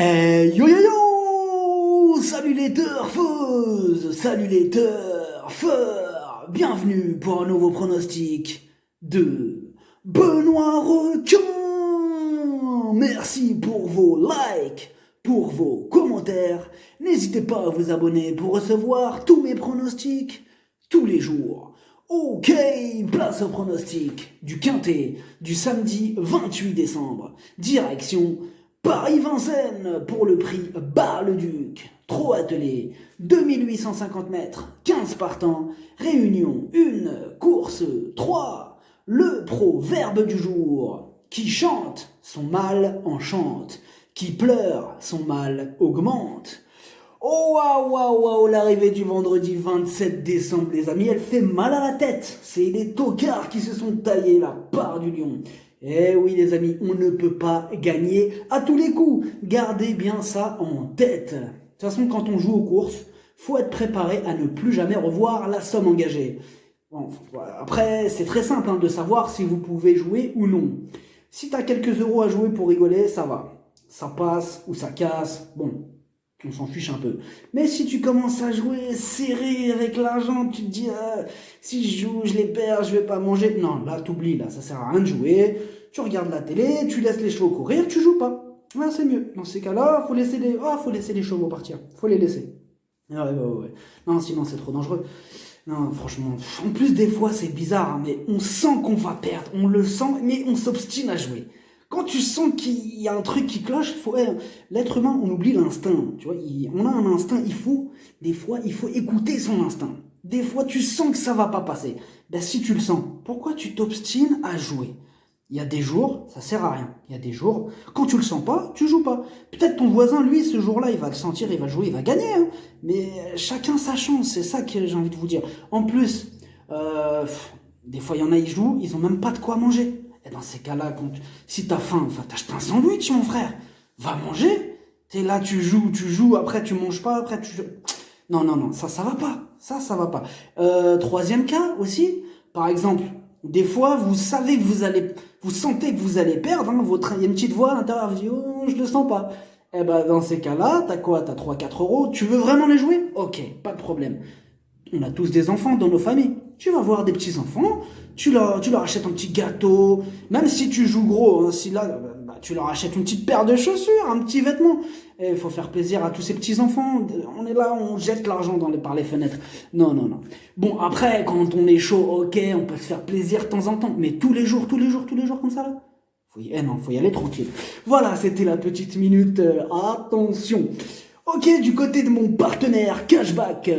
Yo yo yo! Salut les turfeuses! Salut les turfeurs! Bienvenue pour un nouveau pronostic de Benoît Requin! Merci pour vos likes, pour vos commentaires. N'hésitez pas à vous abonner pour recevoir tous mes pronostics tous les jours. Ok, place au pronostic du Quintet du samedi 28 décembre. Direction Paris-Vincennes pour le prix Bar-le-Duc. Trop attelé, 2850 mètres, 15 partants, réunion 1, course 3. Le proverbe du jour: qui chante, son mal enchante. Qui pleure, son mal augmente. Oh waouh waouh waouh, l'arrivée du vendredi 27 décembre, les amis, elle fait mal à la tête. C'est les tocards qui se sont taillés la part du lion. Eh oui les amis, on ne peut pas gagner à tous les coups. Gardez bien ça en tête. De toute façon, quand on joue aux courses, faut être préparé à ne plus jamais revoir la somme engagée. Bon, après, c'est très simple de savoir si vous pouvez jouer ou non. Si tu as quelques euros à jouer pour rigoler, ça va. Ça passe ou ça casse, bon, on s'en fiche un peu. Mais si tu commences à jouer serré avec l'argent, tu te dis si je joue, je les perds, je vais pas manger. Non, là t'oublies, là ça sert à rien de jouer. Tu regardes la télé, tu laisses les chevaux courir, tu joues pas. Là c'est mieux. Dans ces cas-là, faut laisser les chevaux partir. Faut les laisser. Ouais. Non, sinon c'est trop dangereux. Non, franchement. En plus des fois c'est bizarre, mais on sent qu'on va perdre, on le sent, mais on s'obstine à jouer. Quand tu sens qu'il y a un truc qui cloche, l'être humain, on oublie l'instinct. Tu vois, on a un instinct, des fois, il faut écouter son instinct. Des fois, tu sens que ça va pas passer. Ben, si tu le sens, pourquoi tu t'obstines à jouer? Il y a des jours, ça sert à rien. Il y a des jours, quand tu le sens pas, tu joues pas. Peut-être ton voisin, lui, ce jour-là, il va le sentir, il va jouer, il va gagner. Mais chacun sa chance, c'est ça que j'ai envie de vous dire. En plus, des fois, il y en a, ils jouent, ils ont même pas de quoi manger. Et dans ces cas-là, si t'as faim, t'achètes un sandwich, mon frère. Va manger. T'es là, tu joues, après tu manges pas, après tu... Non, ça va pas. Ça va pas. Troisième cas aussi, par exemple, des fois, vous sentez que vous allez perdre, il y a une petite voix à l'intérieur, vous dit, oh, je le sens pas. Eh ben, dans ces cas-là, t'as quoi? T'as 3-4 euros, tu veux vraiment les jouer? Ok, pas de problème. On a tous des enfants dans nos familles. Tu vas voir des petits enfants, tu leur achètes un petit gâteau, même si tu joues gros, tu leur achètes une petite paire de chaussures, un petit vêtement. Et il faut faire plaisir à tous ces petits enfants. On est là, on jette l'argent par les fenêtres. Non. Bon, après, quand on est chaud, ok, on peut se faire plaisir de temps en temps, mais tous les jours comme ça là. Faut y aller tranquille. Voilà, c'était la petite minute. Attention. Ok, du côté de mon partenaire Cashback,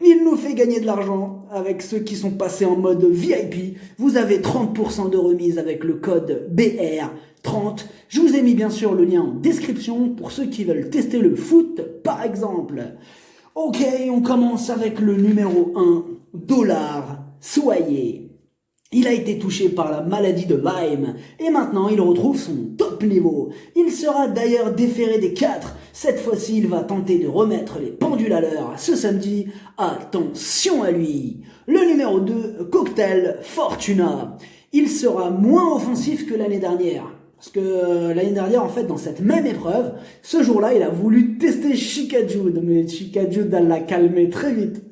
il nous fait gagner de l'argent avec ceux qui sont passés en mode VIP. Vous avez 30% de remise avec le code BR30. Je vous ai mis bien sûr le lien en description pour ceux qui veulent tester le foot par exemple. Ok, on commence avec le numéro 1, Dollar Soyez. Il a été touché par la maladie de Lyme et maintenant il retrouve son top niveau. Il sera d'ailleurs déféré des 4. Cette fois-ci, il va tenter de remettre les pendules à l'heure ce samedi. Attention à lui. Le numéro 2, Cocktail Fortuna. Il sera moins offensif que l'année dernière. Parce que l'année dernière, en fait, dans cette même épreuve, ce jour-là, il a voulu tester Chica Jude. Mais Chica Jude, elle l'a calmé très vite.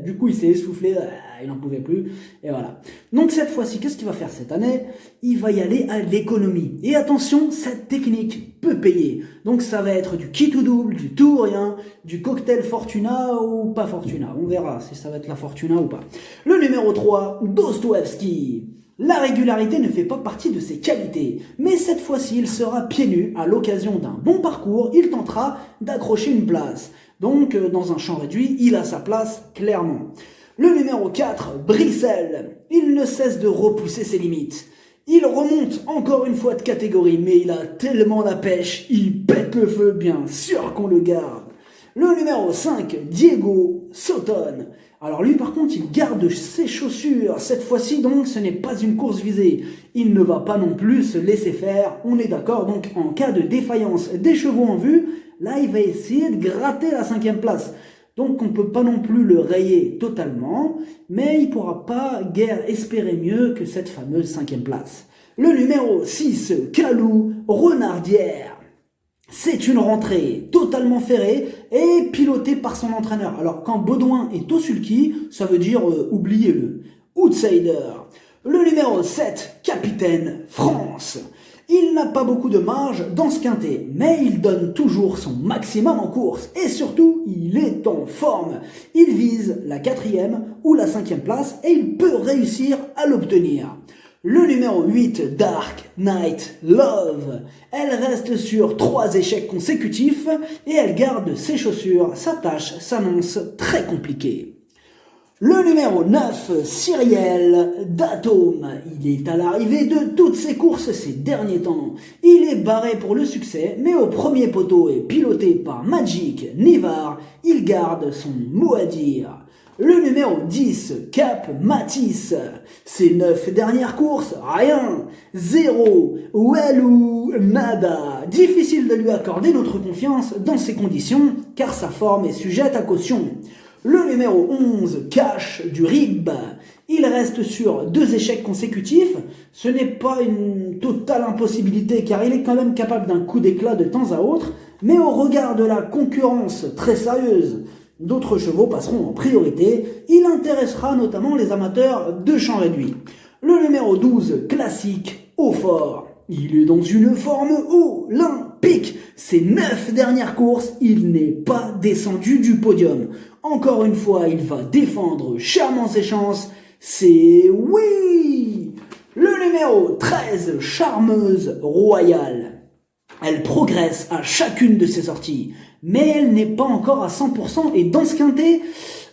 Du coup, il s'est essoufflé, il n'en pouvait plus. Et voilà. Donc cette fois-ci, qu'est-ce qu'il va faire cette année? Il va y aller à l'économie. Et attention, cette technique peut payer. Donc ça va être du kit ou double, du tout ou rien, du cocktail Fortuna ou pas Fortuna. On verra si ça va être la Fortuna ou pas. Le numéro 3, Dostoevsky. La régularité ne fait pas partie de ses qualités, mais cette fois-ci, il sera pieds nus à l'occasion d'un bon parcours, il tentera d'accrocher une place. Donc, dans un champ réduit, il a sa place clairement. Le numéro 4, Brissel. Il ne cesse de repousser ses limites. Il remonte encore une fois de catégorie, mais il a tellement la pêche, il pète le feu, bien sûr qu'on le garde. Le numéro 5, Diego Sotton. Alors lui par contre il garde ses chaussures, cette fois-ci donc ce n'est pas une course visée. Il ne va pas non plus se laisser faire, on est d'accord, donc en cas de défaillance des chevaux en vue, là il va essayer de gratter la 5e place. Donc on ne peut pas non plus le rayer totalement, mais il ne pourra pas guère espérer mieux que cette fameuse 5e place. Le numéro 6, Calou Renardière. c'est une rentrée totalement ferrée et pilotée par son entraîneur. Alors quand Baudouin est au sulky, ça veut dire oubliez-le. Outsider. Le numéro 7, Capitaine France. Il n'a pas beaucoup de marge dans ce quintet, mais il donne toujours son maximum en course. Et surtout, il est en forme. Il vise la 4e ou la 5e place et il peut réussir à l'obtenir. Le numéro 8, Dark Knight Love. Elle reste sur 3 échecs consécutifs et elle garde ses chaussures. Sa tâche s'annonce très compliquée. Le numéro 9, Cyriel d'Atome. Il est à l'arrivée de toutes ses courses ces derniers temps. Il est barré pour le succès, mais au premier poteau et piloté par Magic Nivard, il garde son mot à dire. Le numéro 10, Cap Matisse. Ses 9 dernières courses, rien, 0, well ou nada. Difficile de lui accorder notre confiance dans ces conditions, car sa forme est sujette à caution. Le numéro 11, Cash du Rib. Il reste sur 2 échecs consécutifs. Ce n'est pas une totale impossibilité car il est quand même capable d'un coup d'éclat de temps à autre. Mais au regard de la concurrence très sérieuse, d'autres chevaux passeront en priorité. Il intéressera notamment les amateurs de champ réduit. Le numéro 12, Classique au fort. Il est dans une forme olympique. Ses 9 dernières courses, il n'est pas descendu du podium. Encore une fois, il va défendre chèrement ses chances. C'est oui! Le numéro 13, Charmeuse Royale. Elle progresse à chacune de ses sorties, mais elle n'est pas encore à 100%. Et dans ce quintet,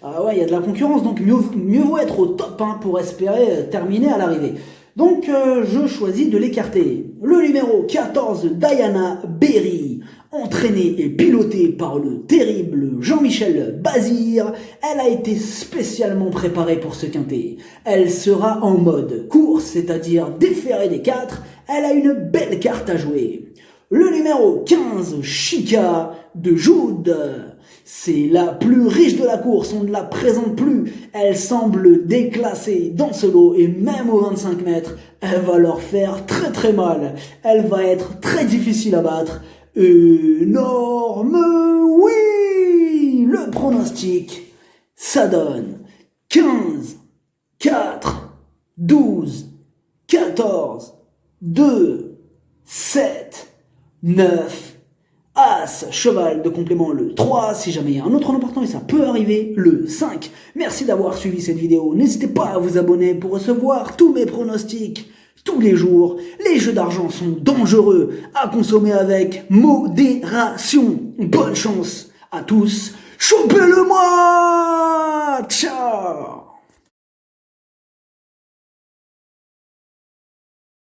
il y a de la concurrence, donc mieux vaut être au top pour espérer terminer à l'arrivée. Donc je choisis de l'écarter. Le numéro 14, Diana Berry. Entraînée et pilotée par le terrible Jean-Michel Bazir, elle a été spécialement préparée pour ce quintet. Elle sera en mode course, c'est-à-dire déférée des 4. Elle a une belle carte à jouer. Le numéro 15, Chica de Jude. C'est la plus riche de la course, on ne la présente plus. Elle semble déclassée dans ce lot et même aux 25 mètres, elle va leur faire très très mal. Elle va être très difficile à battre. Énorme oui! Le pronostic, ça donne 15, 4, 12, 14, 2, 7, 9, As, cheval de complément le 3, si jamais il y a un autre nom partant et ça peut arriver, le 5. Merci d'avoir suivi cette vidéo, n'hésitez pas à vous abonner pour recevoir tous mes pronostics tous les jours. Les jeux d'argent sont dangereux, à consommer avec modération. Bonne chance à tous, chopez-le moi! Ciao!